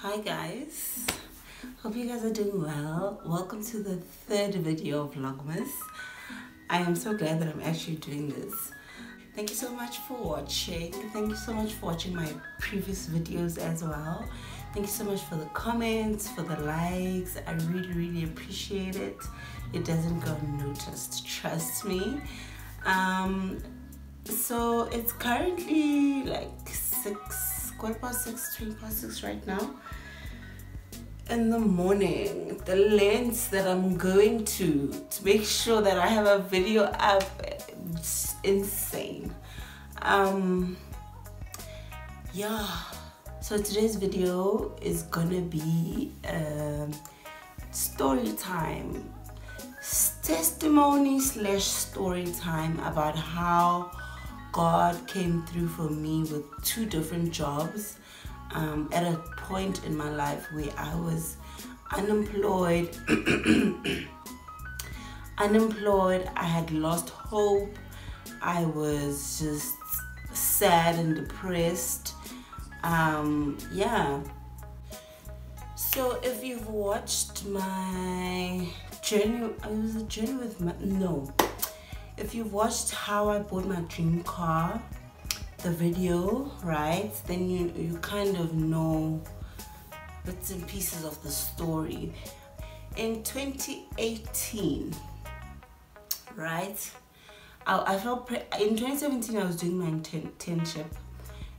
Hi guys, hope you guys are doing well. Welcome to the third video of Vlogmas. I am so glad that I'm actually doing this. Thank you so much for watching. Thank you so much for watching my previous videos as well. Thank you so much for the comments, for the likes. I really appreciate it. It doesn't go unnoticed, trust me. So it's currently like 6:20 right now in the morning. The lengths that I'm going to make sure that I have a video up, it's insane. Yeah, so today's video is gonna be story time, testimony / story time about how God came through for me with 2 different jobs at a point in my life where I was unemployed. I had lost hope. I was just sad and depressed. Yeah. So if you've watched my journey, if you've watched how I bought my dream car, the video, right, then you kind of know bits and pieces of the story. In 2018, right, I felt in 2017 I was doing my internship.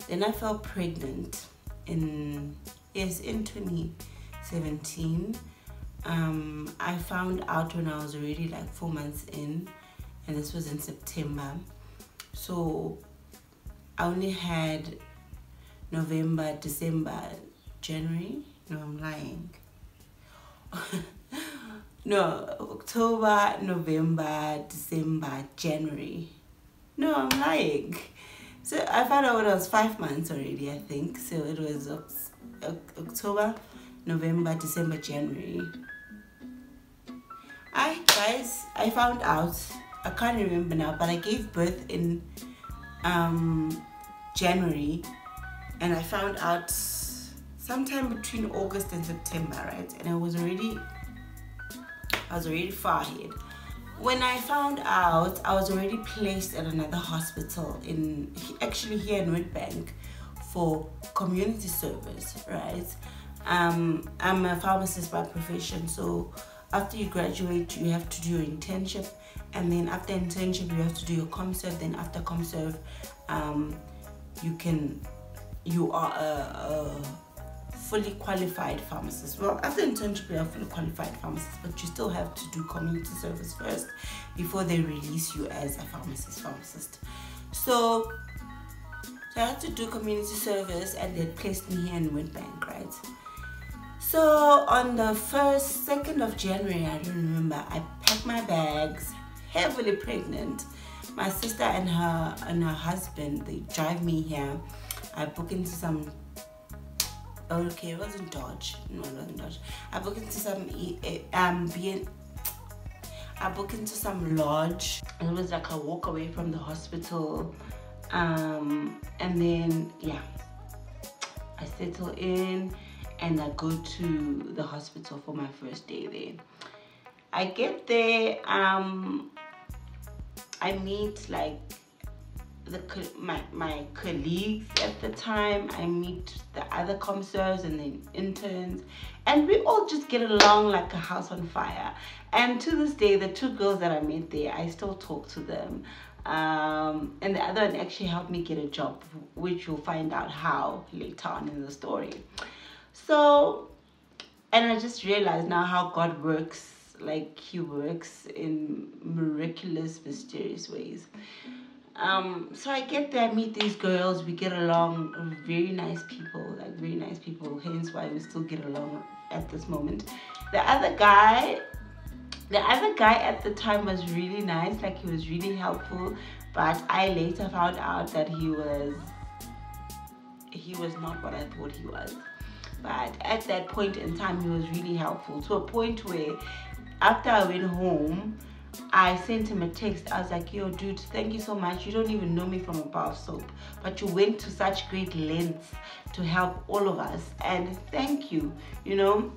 Then I felt pregnant in 2017. I found out when I was already like 4 months in, and this was in September. So I only had November, December, January. No, I'm lying. No, October, November, December, January. No, I'm lying. So I found out when I was 5 months already, I think. So it was October, November, December, January. Guys, I found out, I can't remember now, but I gave birth in January, and I found out sometime between August and September, right? And I was already far ahead. When I found out, I was already placed at another hospital actually here in Witbank for community service, right? I'm a pharmacist by profession, so after you graduate, you have to do your internship, and then after internship, you have to do your ComServe. Then after ComServe, you are a fully qualified pharmacist. Well, after internship, you are a fully qualified pharmacist, but you still have to do community service first before they release you as a pharmacist. So I had to do community service, and they placed me here in Witbank, right? So on the 2nd of January, I don't remember, I packed my bags, heavily pregnant. My sister and her husband, they drive me here. I book into some, okay, it wasn't Dodge. No, it wasn't Dodge. I book into some lodge. It was like a walk away from the hospital. And then, yeah, I settle in and I go to the hospital for my first day there. I get there, I meet like my colleagues at the time. I meet the other ComServes and then interns, and we all just get along like a house on fire. And to this day, the 2 girls that I met there, I still talk to them. And the other one actually helped me get a job, which you'll find out how later on in the story. So, and I just realized now how God works. Like, he works in miraculous, mysterious ways. So I get there, I meet these girls, we get along, very nice people, hence why we still get along at this moment. The other guy at the time was really nice, like he was really helpful, but I later found out that he was not what I thought he was. But at that point in time, he was really helpful, to a point where after I went home, I sent him a text. I was like, yo dude, thank you so much. You don't even know me from a bar of soap, but you went to such great lengths to help all of us, and thank you, you know.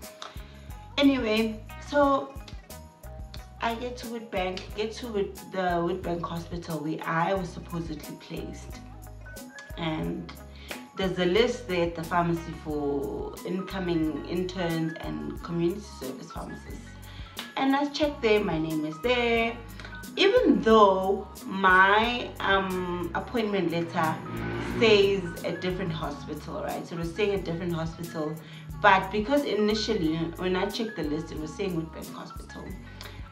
Anyway, so I get to the Witbank Hospital where I was supposedly placed, and there's a list there at the pharmacy for incoming interns and community service pharmacists. And I checked there, my name is there, even though my appointment letter says a different hospital, right? So it was saying a different hospital, but because initially when I checked the list it was saying Witbank Hospital,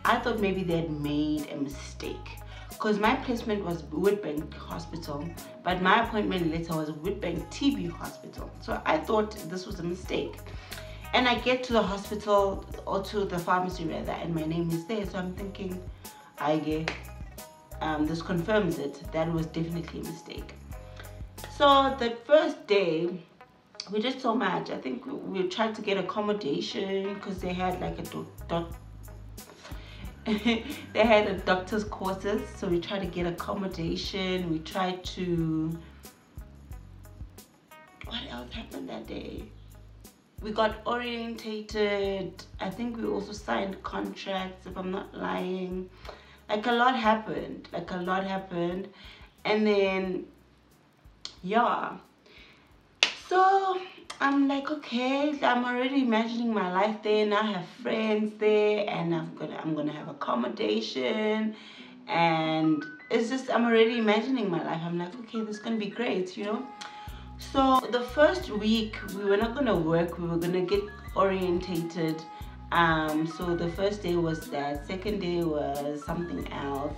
I thought maybe they had made a mistake, because my placement was Witbank Hospital, but my appointment letter was Witbank TB Hospital. So I thought this was a mistake. And I get to the hospital, or to the pharmacy rather, and my name is there. So I'm thinking, I get, this confirms it, that was definitely a mistake. So the first day, we did so much. I think we tried to get accommodation, because they had like they had a doctor's quarters. So we tried to get accommodation. We tried to, what else happened that day? We got orientated. I think we also signed contracts, if I'm not lying. Like a lot happened. And then, yeah. So I'm like, okay, I'm already imagining my life there, and I have friends there, and I'm gonna have accommodation, and it's just, I'm already imagining my life. I'm like, okay, this is gonna be great, you know. So the first week we were not gonna work, we were gonna get orientated. So the first day was that, second day was something else,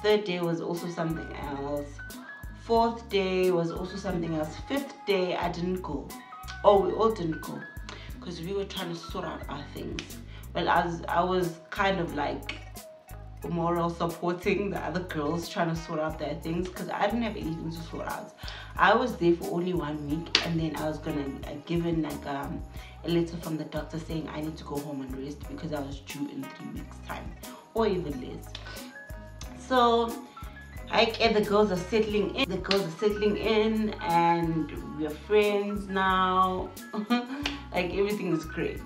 third day was also something else, fourth day was also something else, fifth day I didn't go. Oh, we all didn't go because we were trying to sort out our things. Well, I was kind of like moral supporting the other girls trying to sort out their things, because I didn't have anything to sort out. I was there for only 1 week, and then I was gonna given like a letter from the doctor saying I need to go home and rest because I was due in 3 weeks time, or even less. So the girls are settling in, and we're friends now. Like everything is great.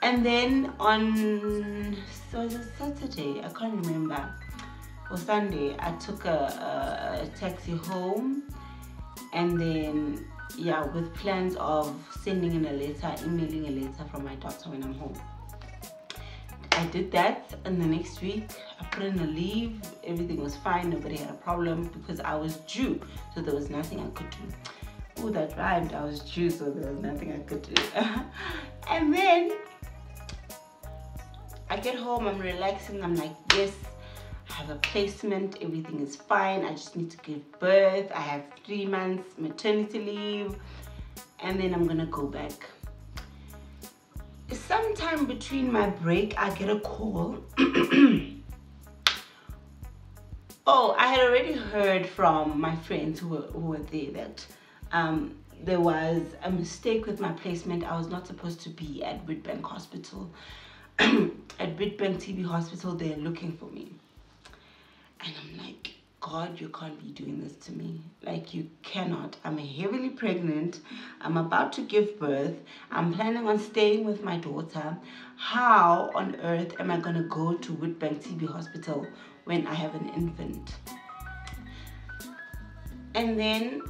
And then on, so was it Saturday? I can't remember. Or Sunday, I took a taxi home, and then, yeah, with plans of sending in a letter, emailing a letter from my doctor when I'm home. I did that, and the next week I put in a leave. Everything was fine, nobody had a problem, because I was due, so there was nothing I could do. Oh, that rhymed. I was due, so there was nothing I could do. And then I get home, I'm relaxing, I'm like, yes, I have a placement, everything is fine, I just need to give birth, I have 3 months maternity leave, and then I'm gonna go back. Sometime between my break, I get a call. Oh, I had already heard from my friends who were there that there was a mistake with my placement. I was not supposed to be at Witbank Hospital. At Witbank TB Hospital, they're looking for me. And I'm like, God, you can't be doing this to me. Like, you cannot. I'm heavily pregnant. I'm about to give birth. I'm planning on staying with my daughter. How on earth am I going to go to Witbank TB Hospital when I have an infant? And then,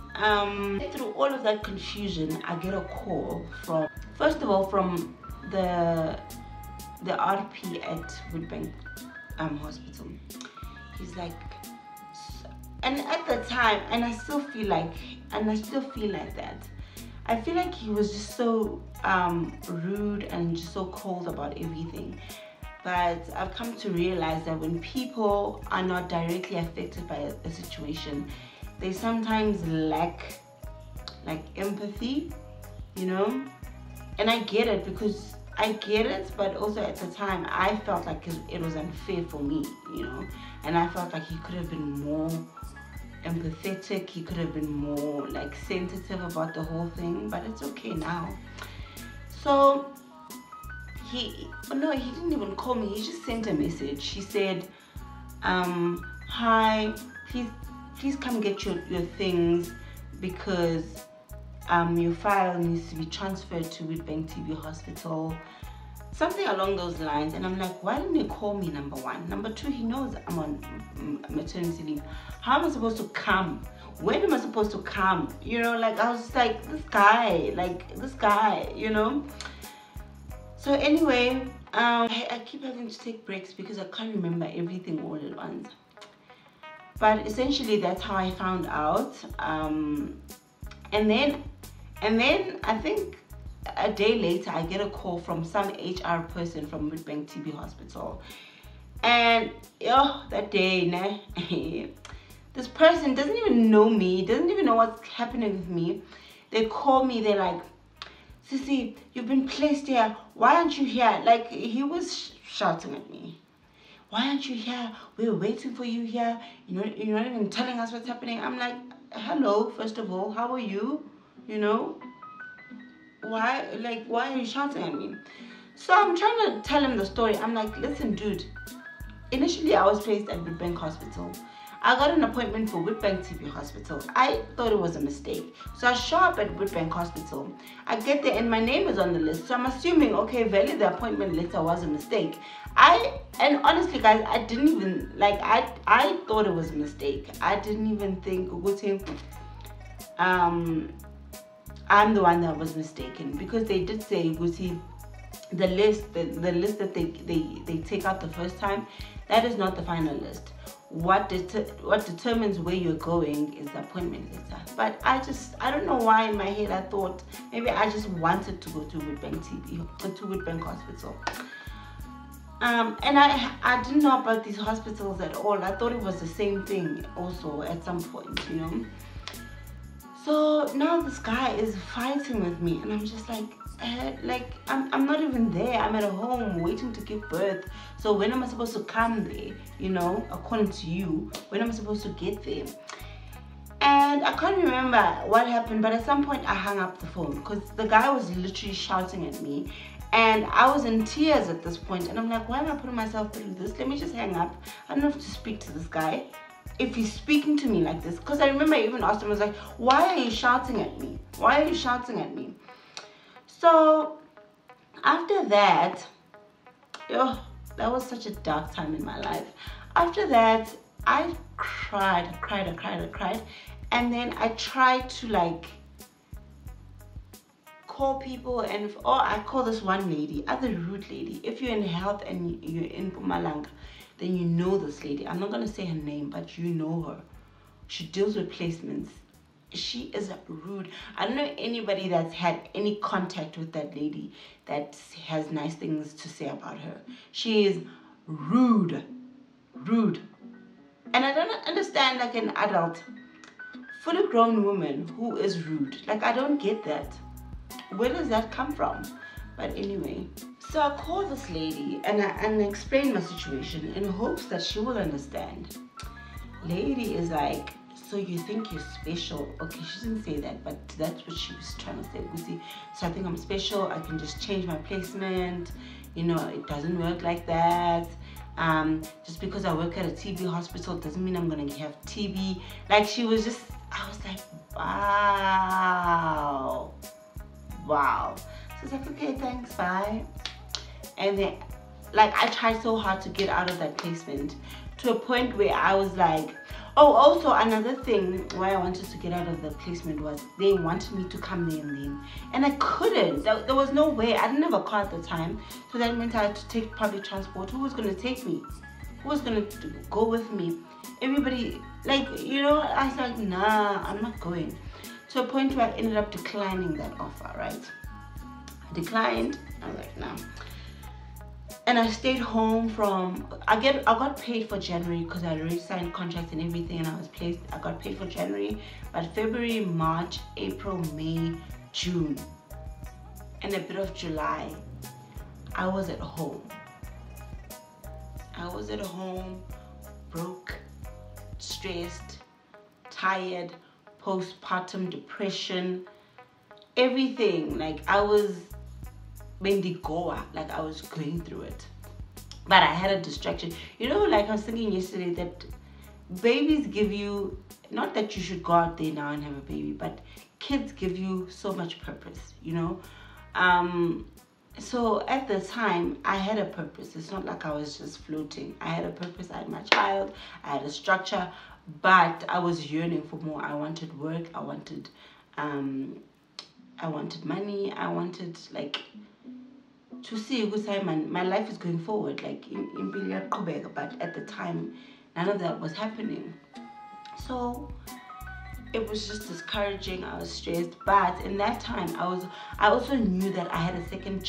through all of that confusion, I get a call from, first of all, from the RP at Witbank Hospital. He's like, and at the time, and I still feel like that. I feel like he was just so rude and just so cold about everything. But I've come to realize that when people are not directly affected by a situation, they sometimes lack like empathy, you know. And I get it, because I get it, but also at the time I felt like it was unfair for me, you know. And I felt like he could have been more empathetic, he could have been more like sensitive about the whole thing, but it's okay now. So he didn't even call me, he just sent a message. He said, hi, please come get your things because your file needs to be transferred to Witbank TB Hospital. Something along those lines. And I'm like, why didn't he call me, number one? Number two, he knows I'm on maternity leave. How am I supposed to come? When am I supposed to come? You know, like, I was just like, this guy, you know. So anyway, I keep having to take breaks because I can't remember everything all at once. But essentially, that's how I found out. And then I think a day later, I get a call from some HR person from Witbank TB Hospital. And that day, this person doesn't even know me, doesn't even know what's happening with me. They call me, they're like, Sissy, you've been placed here. Why aren't you here? Like, he was shouting at me. Why aren't you here? We were waiting for you here. You're not even telling us what's happening. I'm like, hello, first of all, how are you? You know? Why are you shouting at me? So I'm trying to tell him the story. I'm like, listen, dude. Initially, I was placed at Witbank Hospital. I got an appointment for Witbank TB Hospital. I thought it was a mistake. So I show up at Witbank Hospital. I get there and my name is on the list. So I'm assuming, okay, really the appointment letter was a mistake. And honestly, guys, I didn't even, like, I thought it was a mistake. I didn't even think, I'm the one that was mistaken, because they did say, the list that they take out the first time, that is not the final list. What determines where you're going is the appointment letter. But I don't know why in my head I thought maybe I just wanted to go to Witbank Hospital. And I didn't know about these hospitals at all. I thought it was the same thing also at some point, you know. So now this guy is fighting with me, and I'm just like I'm not even there. I'm at home waiting to give birth. So when am I supposed to come there? You know, according to you, when am I supposed to get there? And I can't remember what happened, but at some point I hung up the phone because the guy was literally shouting at me, and I was in tears at this point. And I'm like, why am I putting myself through this? Let me just hang up. I don't have to speak to this guy if he's speaking to me like this. Because I remember I even asked him, I was like, why are you shouting at me? Why are you shouting at me? So after that, that was such a dark time in my life. After that, I cried. And then I tried to like call people, and I call this one lady, other rude lady. If you're in health and you're in Mpumalanga, then you know this lady. I'm not going to say her name, but you know her. She deals with placements. She is rude. I don't know anybody that's had any contact with that lady that has nice things to say about her. She is rude. And I don't understand, like, an adult, fully grown woman who is rude. Like, I don't get that. Where does that come from? But anyway, so I call this lady and I explain my situation in hopes that she will understand. Lady is like, so you think you're special? Okay, she didn't say that, but that's what she was trying to say. You see, so I think I'm special. I can just change my placement. You know, it doesn't work like that. Just because I work at a TB hospital doesn't mean I'm gonna have TB. Like, she was just, I was like, wow. So it's like, okay, thanks, bye. And then, like, I tried so hard to get out of that placement to a point where I was like, oh, also another thing why I wanted to get out of the placement was they wanted me to come there and then. And I couldn't. There was no way. I didn't have a car at the time. So that meant I had to take public transport. Who was going to take me? Who was going to go with me? Everybody, like, you know, I was like, nah, I'm not going. To a point where I ended up declining that offer, right? I declined. I was like, nah. And I stayed home I got paid for January because I already signed contracts and everything, and I got paid for January, but February, March, April, May, June, and a bit of July, I was at home. Broke, stressed, tired, postpartum depression, everything. Like, I was bendigoa, like I was going through it. but I had a distraction. You know, like I was thinking yesterday, that babies give you, not that you should go out there now and have a baby, but kids give you so much purpose, you know. So at the time, I had a purpose. It's not like I was just floating. I had a purpose. I had my child. I had a structure, but I was yearning for more. I wanted work. I wanted money. I wanted, like, to see my life is going forward, like in billiard Quebec. But at the time, none of that was happening. So it was just discouraging. I was stressed, but in that time I also knew that I had a second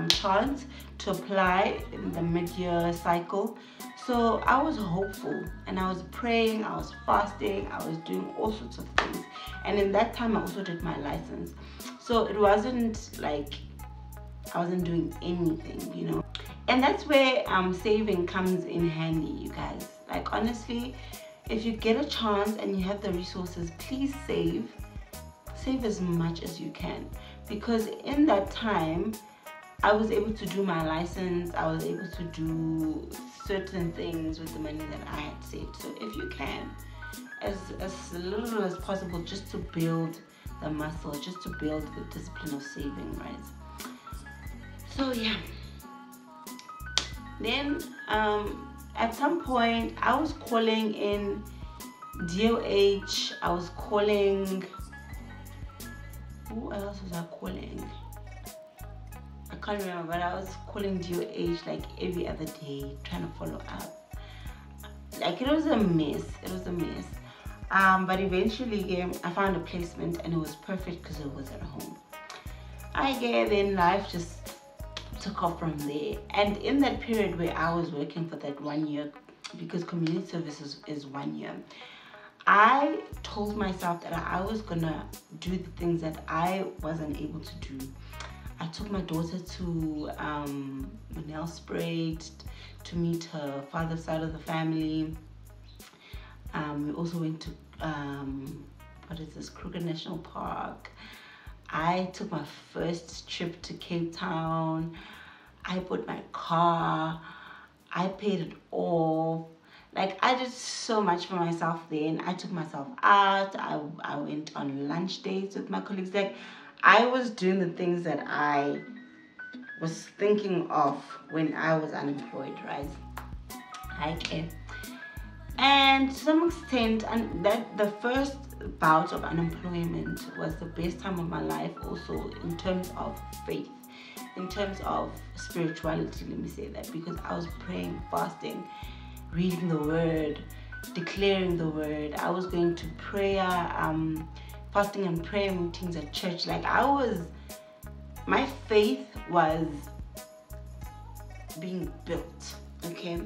chance to apply in the mid-year cycle. So I was hopeful, and I was praying, I was fasting, I was doing all sorts of things. And in that time I also did my license. So it wasn't like I wasn't doing anything, you know. And that's where saving comes in handy, you guys. Like, honestly, if you get a chance and you have the resources, please save as much as you can, because in that time I was able to do my license. I was able to do certain things with the money that I had saved. So if you can, as little as possible, just to build the muscle, just to build the discipline of saving, right? So yeah, then at some point I was calling in DOH. I was calling, who else was I calling? I can't remember, but I was calling DOH like every other day, trying to follow up. Like, it was a mess. But eventually I found a placement, and it was perfect because it was at home. Then life just took off from there. And in that period where I was working for that 1 year, because community services is 1 year, I told myself that I was gonna do the things that I wasn't able to do. I took my daughter to nail sprayed to meet her father's side of the family. We also went to Kruger National Park. I took my first trip to Cape Town. I bought my car. I paid it off. Like, I did so much for myself then. I took myself out. I went on lunch dates with my colleagues. Like, I was doing the things that I was thinking of when I was unemployed, right? Okay. And to some extent, and that the first bout of unemployment was the best time of my life, also in terms of faith, in terms of spirituality, let me say that, because I was praying, fasting, reading the word, declaring the word. I was going to prayer, fasting and prayer meetings at church. Like, my faith was being built, okay?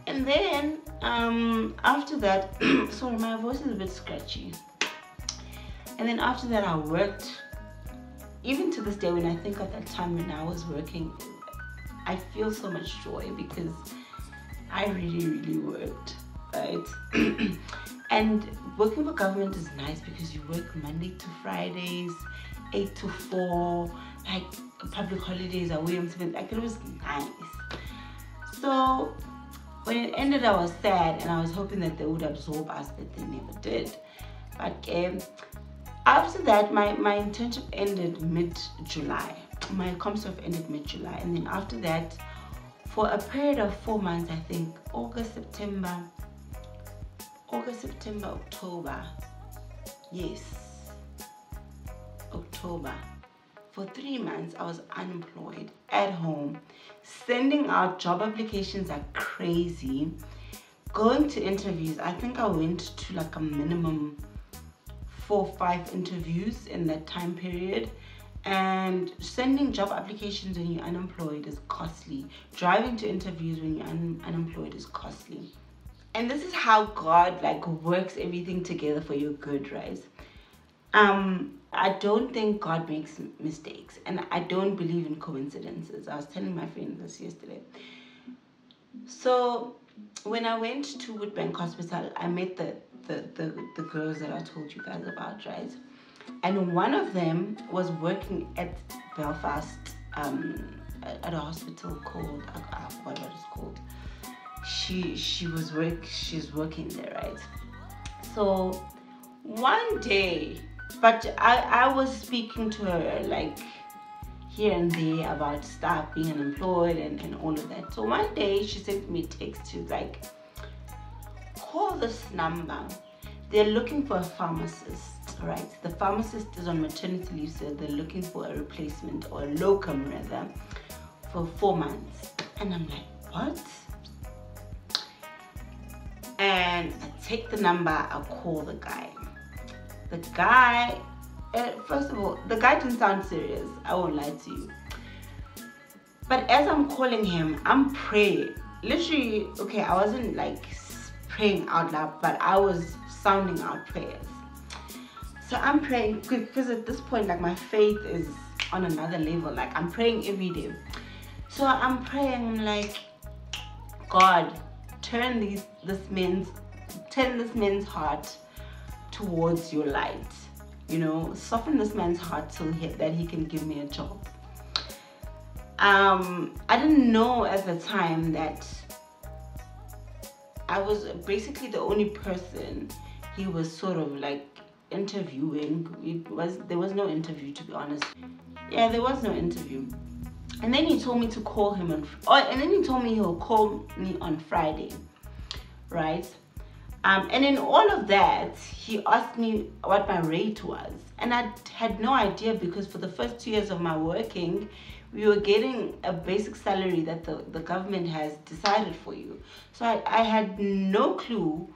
And then after that, sorry, my voice is a bit scratchy. And then after that, I worked. Even to this day, when I think of that time when I was working, I feel so much joy, because I really, really worked, right? And working for government is nice because you work Monday to Fridays, 8 to 4, like public holidays are William Smith. Like, it was nice. So when it ended, I was sad, and I was hoping that they would absorb us, but they never did. But after that, my internship ended mid-July. My ComServe ended mid-July, and then after that, for a period of 4 months, I think, August, September, October. Yes, October. For 3 months, I was unemployed at home, sending out job applications like crazy, going to interviews. I think I went to like a minimum 4 or 5 interviews in that time period. And sending job applications when you're unemployed is costly. Driving to interviews when you're unemployed is costly. And this is how God, like, works everything together for your good, right? I don't think God makes mistakes, and I don't believe in coincidences. I was telling my friend this yesterday. So when I went to Woodbank Hospital, I met the girls that I told you guys about, right? And one of them was working at Belfast at a hospital called, I forgot what it's called. She's working there, right? So one day, but I was speaking to her like here and there about stuff, being unemployed and all of that. So one day she sent me a text. She's like, call this number. They're looking for a pharmacist, right? The pharmacist is on maternity leave, so they're looking for a replacement, or a locum rather, for 4 months. And I'm like, what? And I take the number, I call the guy. The guy, first of all, the guy didn't sound serious, I won't lie to you. But as I'm calling him, I'm praying. Literally, okay, I wasn't like praying out loud, but I was sounding out prayers. So I'm praying, because at this point, like, my faith is on another level. Like, I'm praying every day. So I'm praying, like, God, turn this man's heart towards your light. You know, soften this man's heart so that he can give me a job. I didn't know at the time that I was basically the only person he was sort of like interviewing. There was no interview, to be honest. Yeah, there was no interview. And then he told me to call him and then he told me he'll call me on Friday, right? And in all of that, he asked me what my rate was. And I had no idea, because for the first 2 years of my working, we were getting a basic salary that the government has decided for you. So I had no clue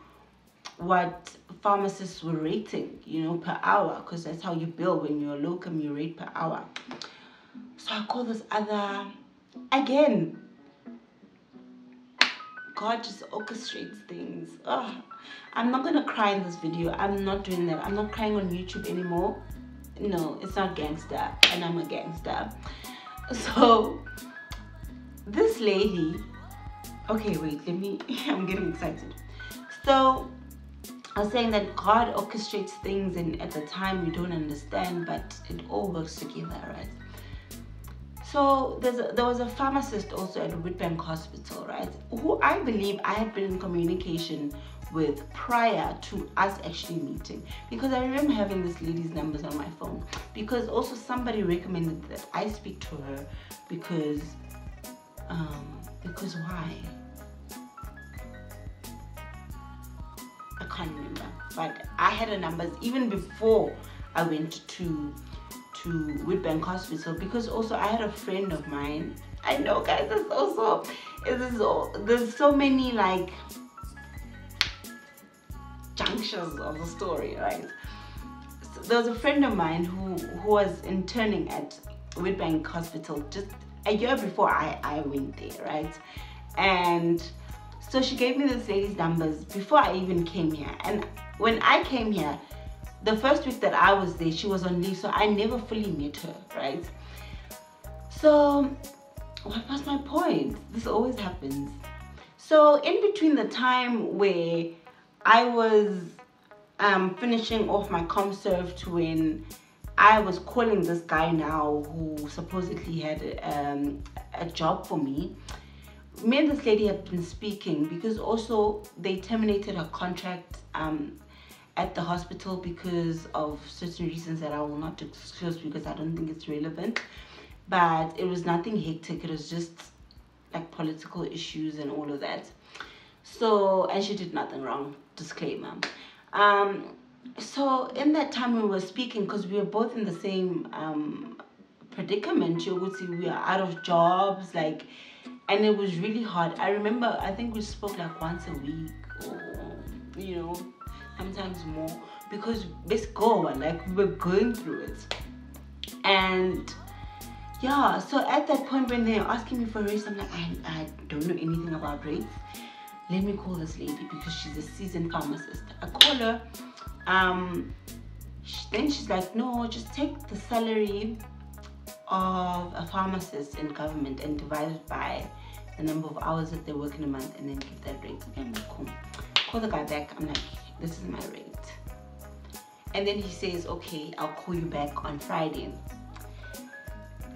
what pharmacists were rating, you know, per hour, because that's how you bill when you're locum, you rate per hour. So I call this other, again, God just orchestrates things. Oh, I'm not gonna cry in this video. I'm not doing that. I'm not crying on YouTube anymore. No, it's not gangster, and I'm a gangster. So this lady, okay, wait, I'm getting excited. So I was saying that God orchestrates things, and at the time we don't understand, but it all works together, right? So there was a pharmacist also at Witbank Hospital, right, who I believe I had been in communication with prior to us actually meeting, because I remember having this lady's numbers on my phone, because also somebody recommended that I speak to her because why? I can't remember, but I had her numbers even before I went to Witbank Hospital, because also I had a friend of mine. I know, guys, there's so many like junctures of the story, right? So there was a friend of mine who was interning at Witbank Hospital just a year before I went there, right? And so she gave me this lady's numbers before I even came here. And when I came here, the first week that I was there, she was on leave, so I never fully met her, right? So what was my point? This always happens. So in between the time where I was finishing off my ComServe to when I was calling this guy now who supposedly had a job for me, me and this lady had been speaking, because also they terminated her contract at the hospital because of certain reasons that I will not disclose, because I don't think it's relevant. But it was nothing hectic, it was just like political issues and all of that. So, and she did nothing wrong, disclaimer. So in that time we were speaking, because we were both in the same predicament, you would see, we are out of jobs, like, and it was really hard. I remember, I think we spoke like once a week, or, you know, sometimes more, because like we were going through it. And yeah, so at that point when they're asking me for rates, I'm like, I don't know anything about rates. Let me call this lady, because she's a seasoned pharmacist. I call her, then she's like, no, just take the salary of a pharmacist in government and divide it by the number of hours that they work in a month, and then give that rate. Okay, I'm like, cool. Call the guy back, I'm like, this is my rate. And then he says, okay, I'll call you back on Friday.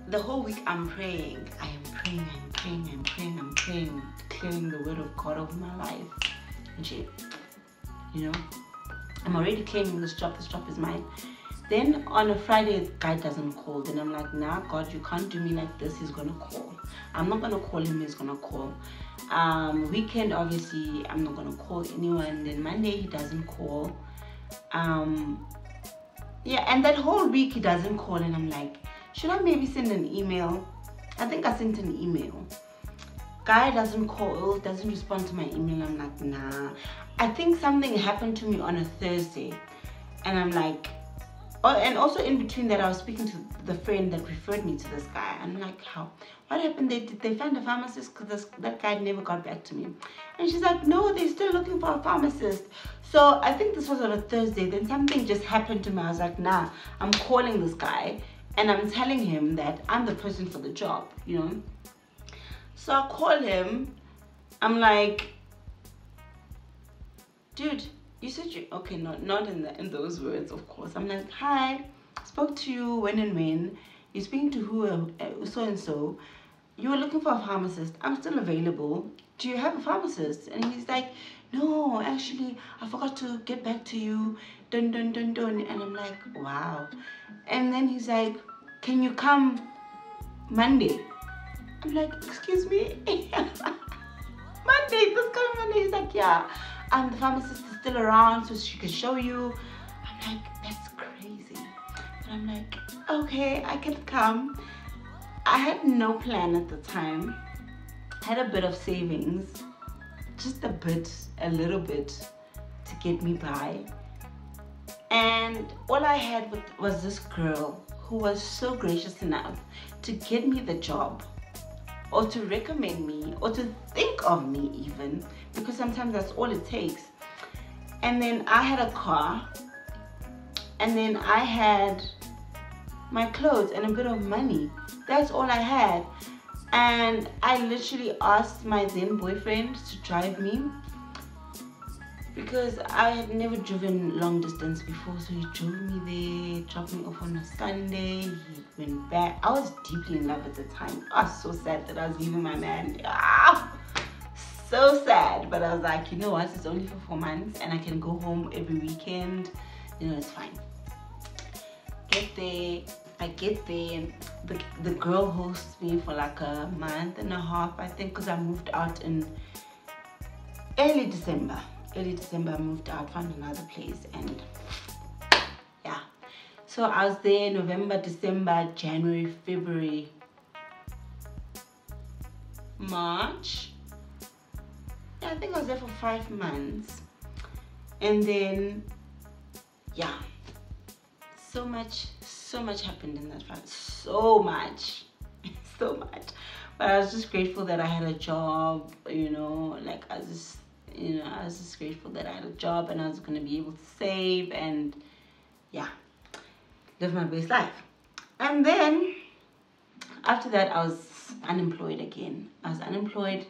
The whole week I'm praying, I am I'm praying, declaring the word of God over my life. And she, you know, I'm already claiming this job is mine. Then on a Friday, the guy doesn't call. Then I'm like, nah, God, you can't do me like this. He's gonna call. I'm not gonna call him, he's gonna call. Weekend, obviously, I'm not gonna call anyone. Then Monday, he doesn't call. Yeah, and that whole week he doesn't call, and I'm like, should I maybe send an email? I think I sent an email. Guy doesn't call, doesn't respond to my email. I'm like, nah. I think something happened to me on a Thursday, and I'm like, oh, and also in between that, I was speaking to the friend that referred me to this guy. I'm like, how? What happened? Did they find a pharmacist? Because that guy never got back to me. And she's like, no, they're still looking for a pharmacist. So I think this was on a Thursday. Then something just happened to me. I was like, nah, I'm calling this guy and I'm telling him that I'm the person for the job, you know. So I call him. I'm like, dude, you said you, okay, not in those words, of course. I'm like, hi, spoke to you when and when. You're speaking to who, so and so. You were looking for a pharmacist. I'm still available. Do you have a pharmacist? And he's like, no, actually, I forgot to get back to you. Dun. And I'm like, wow. And then he's like, can you come Monday? I'm like, excuse me? Monday, this coming Monday. He's like, yeah. The pharmacist is still around, so she can show you. I'm like, that's crazy. And I'm like, okay, I can come. I had no plan at the time. I had a bit of savings, just a little bit to get me by. And all I had was this girl who was so gracious enough to get me the job, or to recommend me, or to think of me even, because sometimes that's all it takes. And then I had a car, and then I had my clothes and a bit of money. That's all I had. And I literally asked my then boyfriend to drive me, because I had never driven long distance before. So he drove me there, dropped me off on a Sunday. He went back. I was deeply in love at the time. I was so sad that I was leaving my man. So sad. But I was like, you know what, it's only for 4 months and I can go home every weekend. You know, it's fine. I get there, and the girl hosts me for like a month and a half, I think, because I moved out in early December. I moved out, found another place, and yeah. So I was there November, December, January, February, March. Yeah, I think I was there for 5 months. And then, yeah, so much happened in that time. So much. But I was just grateful that I had a job, you know, like I was just grateful that I had a job and I was going to be able to save and, yeah, live my best life. And then after that, I was unemployed again. I was unemployed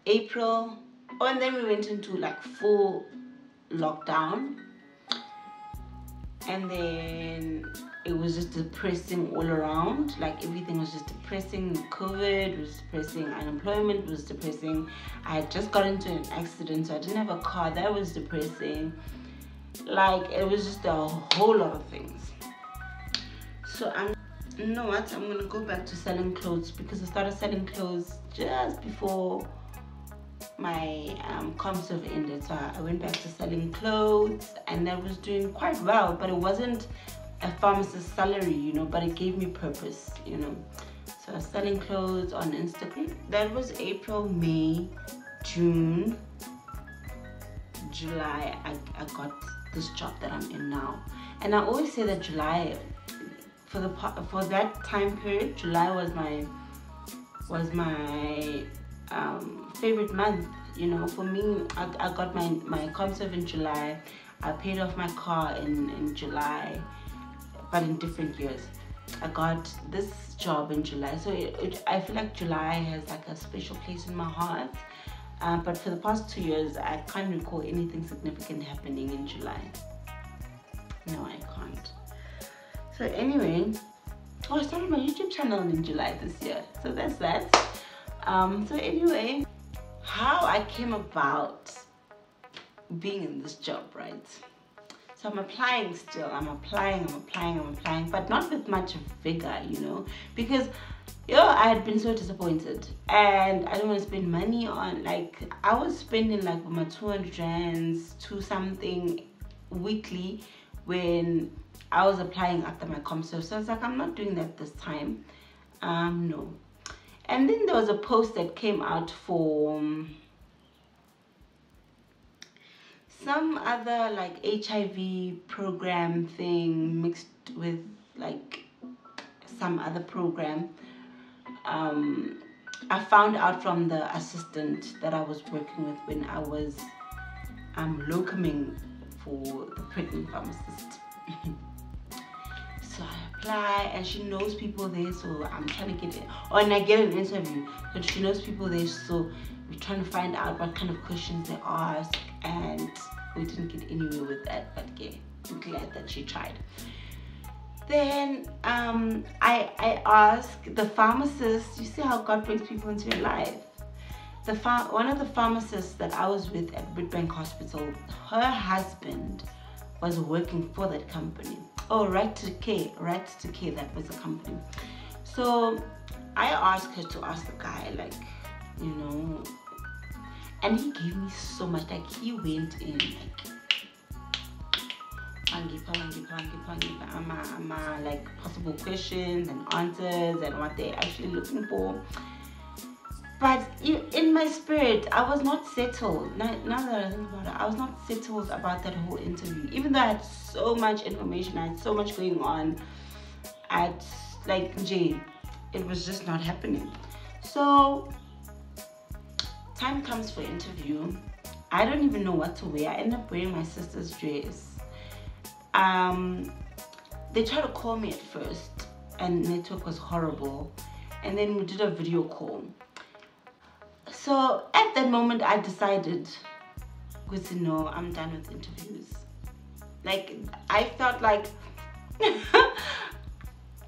April. Oh, and then we went into like full lockdown. And then it was just depressing all around. Like everything was just depressing. COVID was depressing. Unemployment was depressing. I had just got into an accident, so I didn't have a car. That was depressing. Like it was just a whole lot of things. So you know what? I'm gonna go back to selling clothes, because I started selling clothes just before my ComServe ended. So I went back to selling clothes, and that was doing quite well, but it wasn't a pharmacist salary, you know, but it gave me purpose, you know. So I was selling clothes on Instagram. That was April, May, June, July. I got this job that I'm in now. And I always say that July, for that time period, July was my favorite month. You know, for me, I got my ComServe in July. I paid off my car in July, but in different years. I got this job in July, so I feel like July has like a special place in my heart. But for the past 2 years, I can't recall anything significant happening in July. No, I can't. So anyway, So I started my YouTube channel in July this year. So that's that. So anyway, how I came about being in this job, right? So I'm applying still. I'm applying, but not with much vigor, you know, because I had been so disappointed and I don't want to spend money on, like, I was spending like my 200 rands to something weekly when I was applying after my ComServe. So I was like, I'm not doing that this time. No. And then there was a post that came out for some other like HIV program thing mixed with like some other program. I found out from the assistant that I was working with when I was locuming for the pregnant pharmacist. So I apply and she knows people there, so I'm trying to get it. And I get an interview, but she knows people there, so we're trying to find out what kind of questions they ask, and we didn't get anywhere with that, but yeah, I'm glad that she tried. Then I asked the pharmacist, you see how God brings people into your life. One of the pharmacists that I was with at Bridbank Hospital, her husband was working for that company. Oh, Right to Care, that was the company. So I asked her to ask the guy, like, you know, and he gave me so much, like he went in like possible questions and answers and what they're actually looking for. But in my spirit, I was not settled. Now that I think about it, I was not settled about that whole interview. Even though I had so much information, I had so much going on, it was just not happening. So time comes for interview. I don't even know what to wear. I end up wearing my sister's dress. They tried to call me at first and network was horrible, and then we did a video call. So at that moment I decided, no, I'm done with interviews. Like, I felt like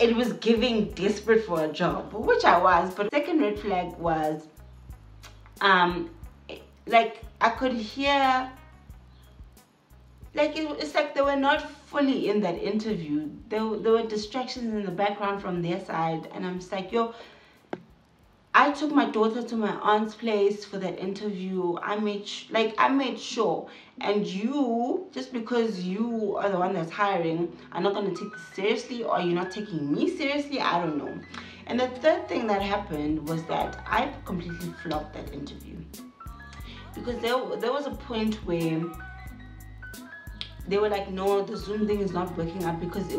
it was giving desperate for a job, which I was. But second red flag was like I could hear, like it's like they were not fully in that interview. There were distractions in the background from their side, and I'm just like, yo, I took my daughter to my aunt's place for that interview. I made sure, and you, just because you are the one that's hiring, are not going to take this seriously, or you're not taking me seriously, I don't know. And the third thing that happened was that I completely flopped that interview, because there was a point where they were like, no, the Zoom thing is not working out because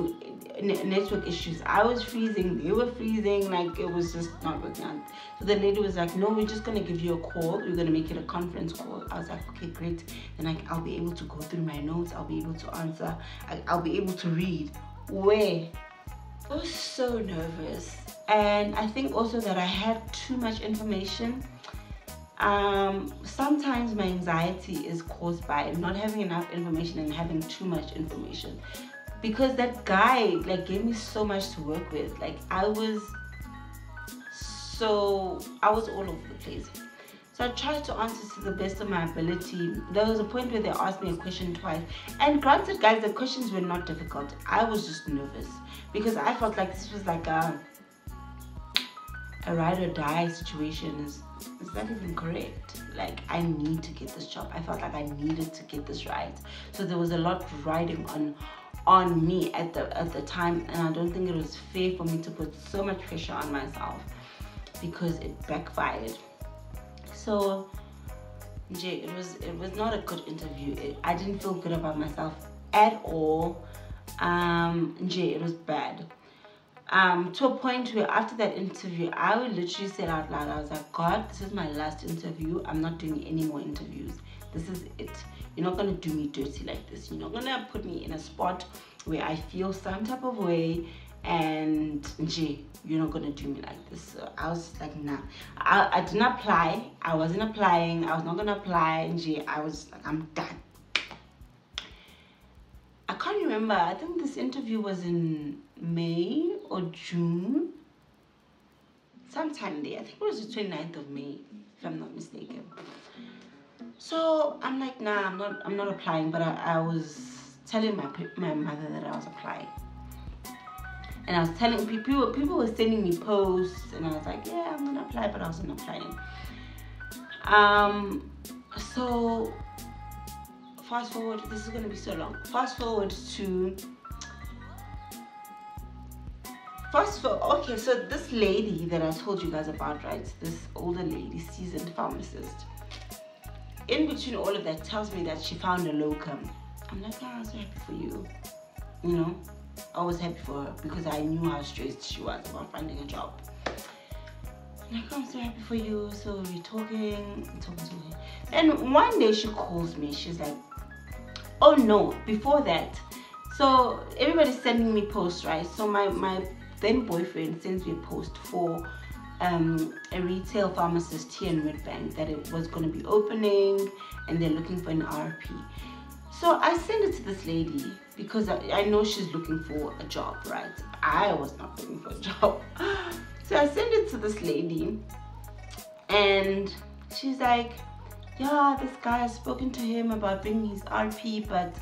network issues. I was freezing, they were freezing, like it was just not working out. So the lady was like, no, we're just going to give you a call, we're going to make it a conference call. I was like, okay, great. Then I'll be able to go through my notes, I'll be able to answer, I'll be able to read. Where I was so nervous, and I think also that I had too much information. Sometimes my anxiety is caused by not having enough information and having too much information, because that guy like gave me so much to work with. Like I was all over the place. So I tried to answer to the best of my ability. There was a point where they asked me a question twice, and granted guys, the questions were not difficult. I was just nervous because I felt like this was like a ride or die situation. Is that even correct? Like, I need to get this job. I felt like I needed to get this right. So there was a lot riding on me at the time, and I don't think it was fair for me to put so much pressure on myself, because it backfired. So it was not a good interview. I didn't feel good about myself at all. It was bad. To a point where after that interview, I would literally say out loud, I was like, God, this is my last interview. I'm not doing any more interviews. This is it. You're not going to do me dirty like this. You're not going to put me in a spot where I feel some type of way, and you're not going to do me like this. So I was like, nah. I didn't apply. I wasn't applying. I was not going to apply. I was like, I'm done. I can't remember. I think this interview was in May or June, sometime there. I think it was the 29th of May, if I'm not mistaken. So I'm like, nah, I'm not applying. But I was telling my mother that I was applying, and I was telling people were sending me posts, and I was like, yeah, I'm gonna apply, but I wasn't applying. So fast forward, this is gonna be so long. Fast forward, okay, so this lady that I told you guys about, right? This older lady, seasoned pharmacist, in between all of that, tells me that she found a locum. I'm like, oh, I'm so happy for you. You know, I was happy for her because I knew how stressed she was about finding a job. I'm like, oh, I'm so happy for you. So we're talking. And one day she calls me. She's like, oh no, before that. So everybody's sending me posts, right? So my then boyfriend sends me a post for a retail pharmacist here in Redbank that it was going to be opening and they're looking for an RP. So I send it to this lady because I know she's looking for a job, right? I was not looking for a job. So I send it to this lady and she's like, yeah, this guy has spoken to him about bringing his RP, but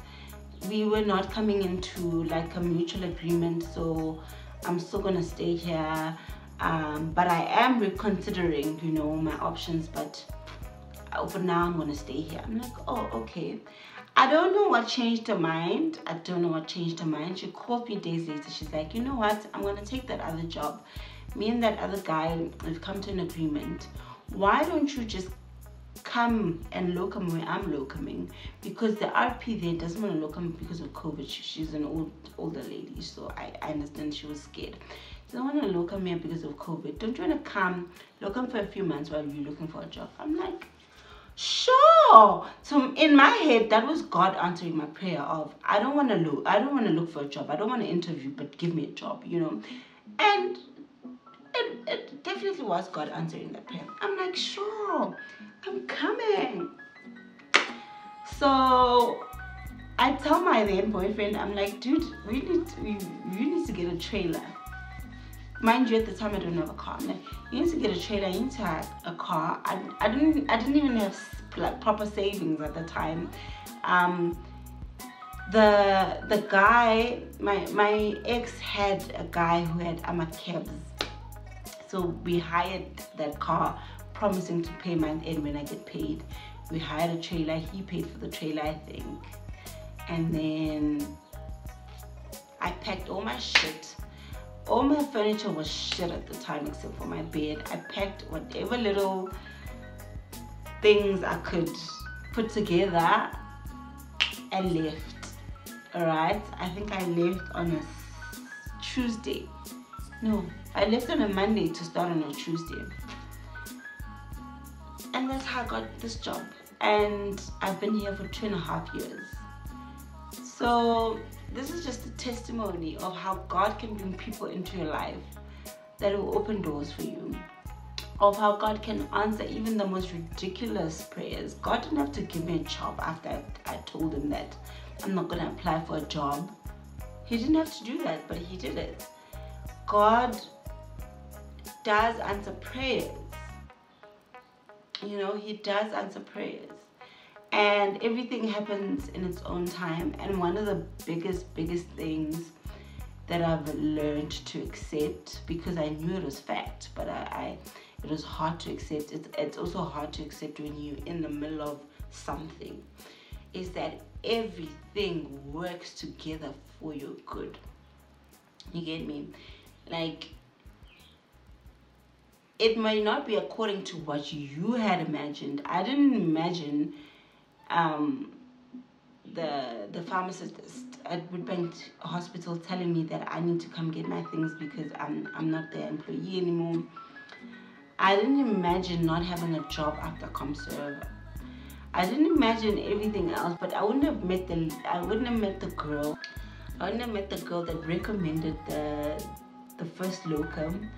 we were not coming into like a mutual agreement, so I'm still gonna stay here. But I am reconsidering, you know, my options, but for now I'm gonna stay here. I'm like, oh, okay. I don't know what changed her mind. She called me days later. She's like, you know what? I'm gonna take that other job. Me and that other guy have come to an agreement. Why don't you just come and locum where I'm locuming? Because the RP there doesn't want to locum because of COVID. She's an older lady, so I understand she was scared. She doesn't want to locum here because of COVID. Don't you want to come locum for a few months while you're looking for a job? I'm like, sure. So in my head, that was God answering my prayer of, I don't want to look for a job. I don't want to interview, but give me a job, you know. And it definitely was God answering that prayer. I'm like, sure, I'm coming. So I tell my then boyfriend, I'm like, dude, you need to get a trailer. Mind you, at the time I don't have a car. I'm like, you need to get a trailer, you need to have a car. I didn't even have like proper savings at the time. The guy, my ex had a guy who had cabs. So we hired that car, promising to pay month end when I get paid. We hired a trailer. He paid for the trailer, I think. And then I packed all my shit. All my furniture was shit at the time except for my bed. I packed whatever little things I could put together and left. Alright? I think I left on a Tuesday. No, I left on a Monday to start on a Tuesday. And that's how I got this job. And I've been here for 2.5 years. So this is just a testimony of how God can bring people into your life that will open doors for you. Of how God can answer even the most ridiculous prayers. God didn't have to give me a job after I told him that I'm not going to apply for a job. He didn't have to do that, but he did it. God does answer prayers. You know, he does answer prayers. And everything happens in its own time. And one of the biggest things that I've learned to accept, because I knew it was fact, but it was hard to accept. It's also hard to accept when you're in the middle of something, is that everything works together for your good. You get me? Like, it may not be according to what you had imagined. I didn't imagine the pharmacist at Woodbank Hospital telling me that I need to come get my things because I'm not their employee anymore. I didn't imagine not having a job after ComServe. I didn't imagine everything else, but I wouldn't have met the girl that recommended the first locum.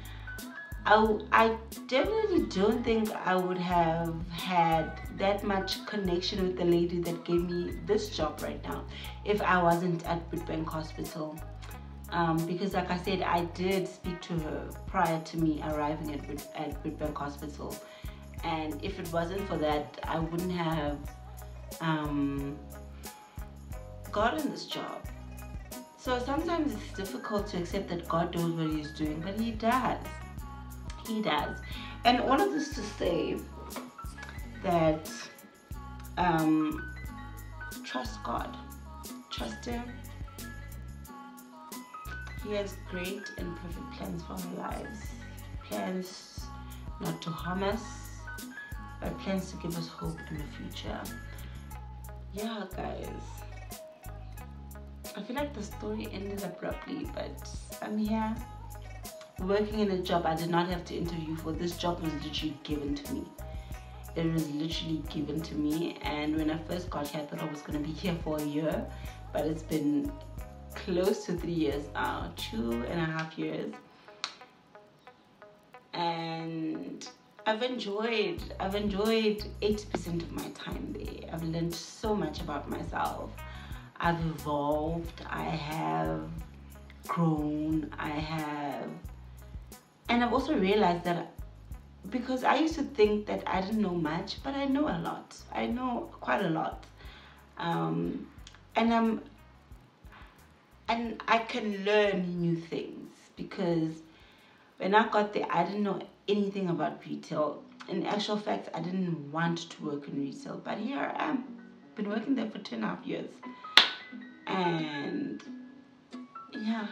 I definitely don't think I would have had that much connection with the lady that gave me this job right now if I wasn't at Woodbank Hospital. because like I said, I did speak to her prior to me arriving at Witbank Hospital, and if it wasn't for that, I wouldn't have gotten this job. So sometimes it's difficult to accept that God knows what He's doing, but He does. He does. And all of this to say that trust God. Trust Him. He has great and perfect plans for our lives. Plans not to harm us, but plans to give us hope in the future. Yeah, guys. I feel like the story ended abruptly, but I'm here working in a job I did not have to interview for. This job was literally given to me. It was literally given to me, and when I first got here, I thought I was going to be here for a year, but it's been close to 3 years now, 2.5 years, and I've enjoyed 80% of my time there. I've learned so much about myself. I've evolved, I have grown, and I've also realized that, because I used to think that I didn't know much, but I know a lot. I know quite a lot, and I can learn new things, because when I got there, I didn't know anything about retail. In actual fact, I didn't want to work in retail, but here I am. Been working there for 2.5 years, and yeah.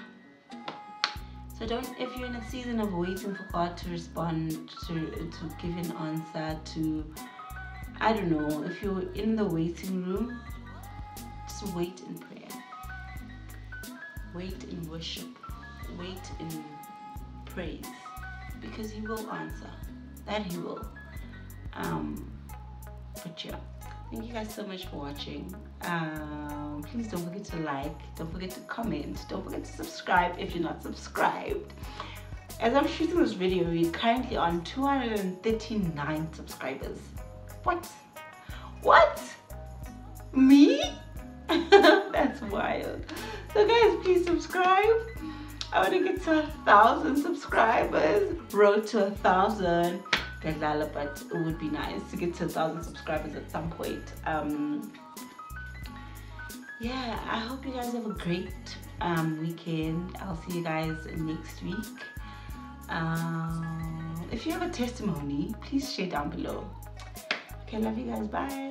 So if you're in a season of waiting for God to respond, to give an answer, to, I don't know, if you're in the waiting room, just wait in prayer. Wait in worship. Wait in praise. Because He will answer. That He will. But yeah. Thank you guys so much for watching. Please don't forget to like, don't forget to comment, don't forget to subscribe if you're not subscribed. As I'm shooting this video, we're currently on 239 subscribers. What? Me? That's wild. So guys, please subscribe. I want to get to 1,000 subscribers. Road to 1,000. But it would be nice to get to 1,000 subscribers at some point. Yeah, I hope you guys have a great weekend. I'll see you guys next week. If you have a testimony, please share down below. Okay, love you guys. Bye.